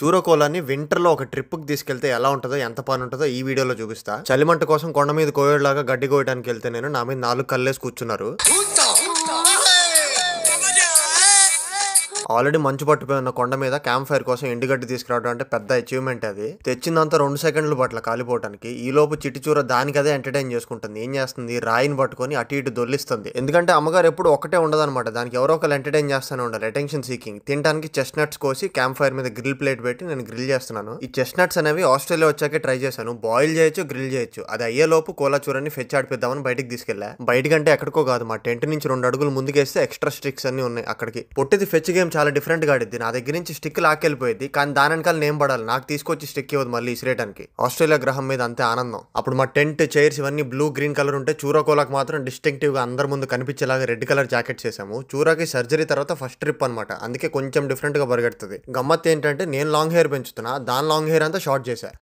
చూరకోలాని winter లో ఒక trip కి తీసుకెళ్తే ఎలా ఉంటుందో ఎంత పని ఉంటుందో ఈ వీడియోలో చూపిస్తా. చలిమంట కోసం కొండ మీద కోయలాగా గడ్డి కోయడానికి వెళ్తే నేను నా మీద 4 కల్లేసి కూర్చున్నారు. ఆల్రెడీ మంచు పట్టిపోయి ఉన్న కొండ మీద క్యాంప్ ఫైర్ కోసం ఎండుగడ్డి తీసుకురావడం అంటే పెద్ద అచీవ్మెంట్. అది తెచ్చిందంతా 2 సెకండ్లు పట్ల కాలిపోవడానికి. ఈ లోపు చిటిచూర దానికి అదే ఎంటర్టైన్ చేసుకుంటుంది. ఏం చేస్తుంది, రాయిని పట్టుకొని అటు ఇటు దొల్లిస్తుంది. ఎందుకంటే అమ్మగారు ఎప్పుడు ఒకటే ఉండదన్నమాట, దానికి ఎవరో ఒకరు ఎంటర్టైన్ చేస్తూనే ఉండాలి. Attention seeking. తినడానికి చెస్ట్నట్స్ కోసి క్యాంప్ ఫైర్ మీద గ్రిల్ ప్లేట్ పెట్టి నేను గ్రిల్ చేస్తున్నాను. ఈ చెస్ట్నట్స్ అనేవి ఆస్ట్రేలియా వచ్చాకే ట్రై చేశాను. బాయిల్ చేయొచ్చు, గ్రిల్ చేయొచ్చు. అది అయ్యే లోపు కోలా చూరని ఫెచ్ ఆడిపిద్దామని బయటికి తీసుకెళ్లా. బయటకంటే ఎక్కడికో కాదు, మా టెంట్ నుంచి 2 అడుగులు ముందుకేస్తే ఎక్స్ట్రా స్టిక్స్ అన్ని ఉన్నాయి అక్కడికి. పొట్టిది ఫెచ్ గేమ్ చాలా డిఫరెంట్ గా ఆడిద్ది. నా దగ్గర నుంచి స్టిక్ లాక్కెళ్ళిపోయింది, కానీ దాని వెనకాల నేను పడాలి. నాకు తీసుకొచ్చి స్టిక్ ఇవ్వదు మళ్ళీ ఇసిరేయడానికి. ఆస్ట్రేలియా గ్రహం మీద అంతే ఆనందం. అప్పుడు మా టెంట్, చైర్స్ ఇవన్నీ బ్లూ గ్రీన్ కలర్ ఉంటే చూరాకోలాకు మాత్రం డిస్టింక్టివ్ గా అందరి ముందు కనిపించేలాగా రెడ్ కలర్ జాకెట్ చేసాము. చూరాకి సర్జరీ తర్వాత ఫస్ట్ ట్రిప్ అనమాట, అందుకే కొంచెం డిఫరెంట్ గా పరిగెడుతుంది. గమ్మత్ ఏంటంటే నేను లాంగ్ హెయిర్ పెంచుతున్నా, దాని లాంగ్ హెయిర్ అంతా షార్ట్ చేశా.